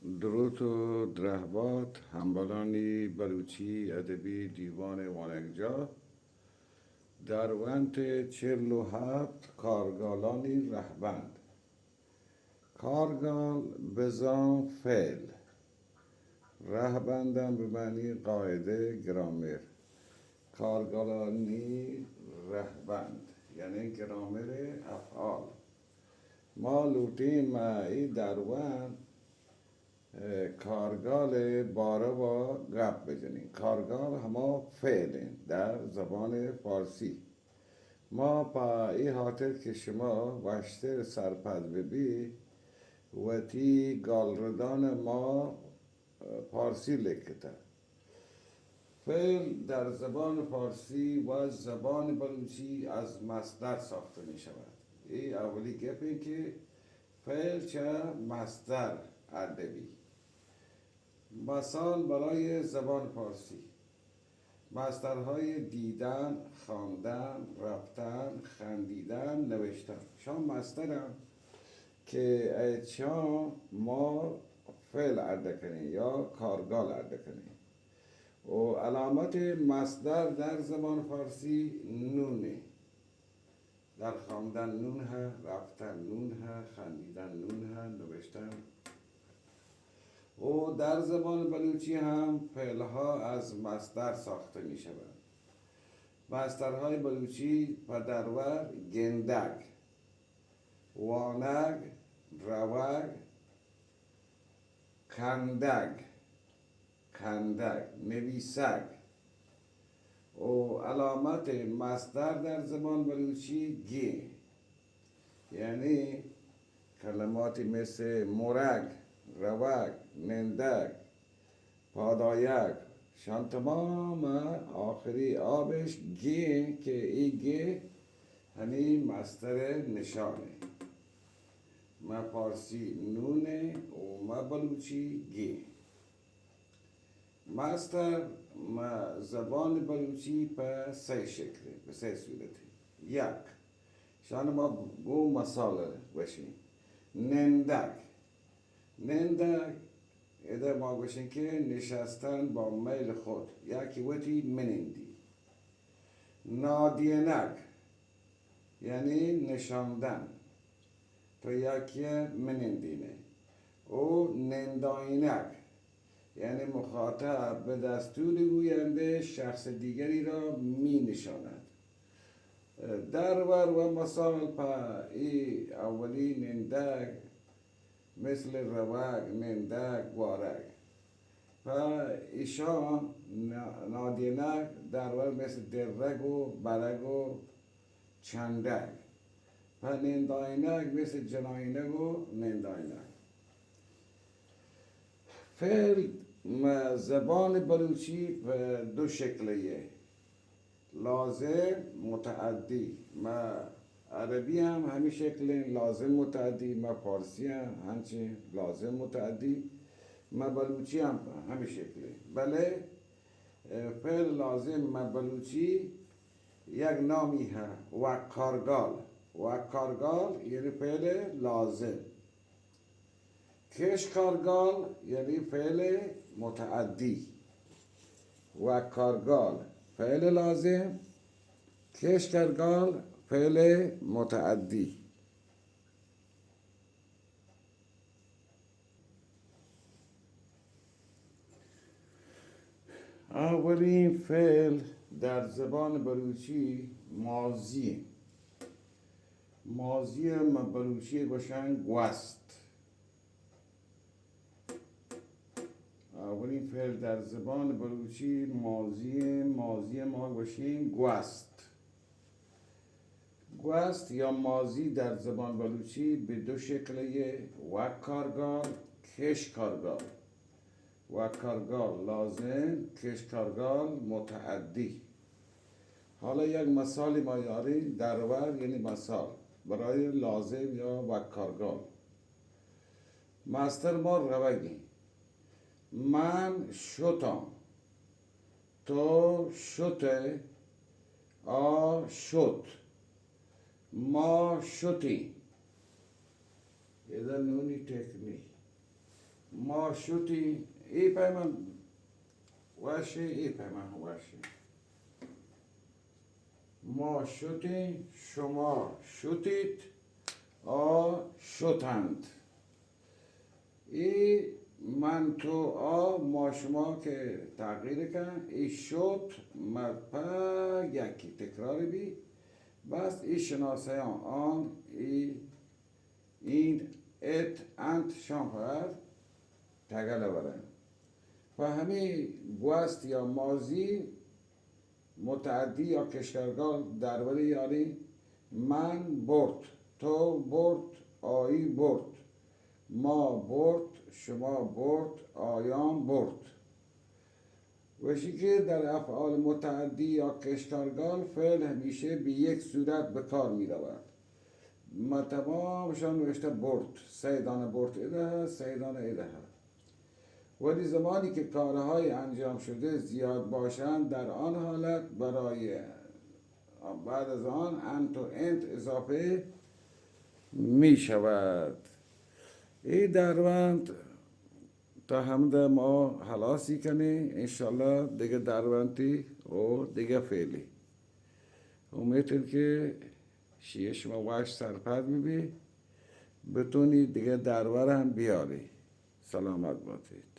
درود و درهبات همبالانی بلوچی ادبی دیوان وانگجا در ونت 47 کارگالانی رهبند. کارگال بزان فعل، رهبندم به معنی قاعده گرامر. کارگالانی رهبند یعنی گرامر افعال. ما لوتیم معی در ون کارگال باره با گپ بزنیم. کارگال هما فعل در زبان فارسی. ما پا ای خاطر که شما وشتر سرپد ببی و تی گالردان ما فارسی لکته. فعل در زبان فارسی و زبان بلوچی از مصدر ساخته می شود. ای اولی گپ این که فعل چه مصدر ادبی. مثال برای زبان فارسی: مصدرهای دیدن، خواندن، رفتن، خندیدن، نوشتن. شان مصدرم که ایچان ما فعل ارده کنیم یا کارگال ارده کنیم. و علامت مصدر در زبان فارسی نونه. در خواندن نون ها، رفتن نون ها، خندیدن نون ها، نوشتن. و در زبان بلوچی هم فعلها از مصدر ساخته می شود. مصدرهای بلوچی پدرور گندگ، وانگ، روگ، کندگ، نویسگ. و علامت مصدر در زبان بلوچی گی، یعنی کلماتی مثل مرگ، روگ، نندگ، پادایگ شان تمام آخری آبش گی که ای گی هنی مصدر نشانه. ما فارسی نونه و ما بلوچی گی. مصدر ما زبان بلوچی په سه شکله، به سه صورته. یک شان ما گو مثال باشیم. نندگ ایده ما باشیم که نشستن با میل خود، یکی وقتی منندی. نادینگ یعنی نشاندن، تو یکی منندینه. و ننداینگ یعنی مخاطب به دستور گوینده شخص دیگری را می نشاند. درور و مثال پا ای اولی نندگ مثل روگ، نندگ، وارگ. و ایشان نادینگ درور مثل درگ و برگ و چندگ. و ننداینگ مثل جناینگ و ننداینگ. فعل زبان بلوچی به دو شکلیه: لازم، متعدی. ما عربی هم همین شکل لازم متعدی، ما فارسی هم همچنین لازم متعدی، ما بلوچی هم همین شکله. بله فعل لازم ما بلوچی یک نامی ها و کارگال یعنی فعل لازم. کشکارگال یعنی فعل متعدی. و کارگال فعل لازم، کشکارگال فعل متعدی. اولین فعل در زبان بلوچی ماضی. ماضی بلوچی گوشن گوست. اولین فعل در زبان بلوچی ماضی ما گوشین گوست. گوست یا ماضی در زبان بلوچی به دو شکلیه: و کارگال، کش کارگال. و کارگال لازم، کش کارگال متعدی. حالا یک مثال ما یاریم. درور یعنی مثال برای لازم یا و کارگال. مصدر ما روگی. من شتم، تو شته، آ شد، ما شتی. ایده نونی تکنی. ما شدی ای پیمان وشه ای پیمان وشه ما شدی شما شدید شدند ای من تو ما شما که تغییر کن ای شد مدپا یکی تکرار بی بس ای شناسه آن ای این ات انت شامپر تگل برن و همه گوست یا مازی متعدی یا کشکرگاه درباره یاری من برد تو برد آیی برد ما برد شما برد آیان برد وشی که در افعال متعدی یا کشکارگال فعل همیشه به یک صورت به کار می رود ما تمامشان نوشته برد سیدان برد ایده سیدان ایده ولی زمانی که کارهای انجام شده زیاد باشند در آن حالت برای بعد از آن انت و انت اضافه می شود ای دروند تا همده ما حلاسی کنی انشالله دیگه دروندی و دیگه فعلی امیدم که شما واش سرپد میبی بتونی دیگه درور هم بیاری سلامت باشید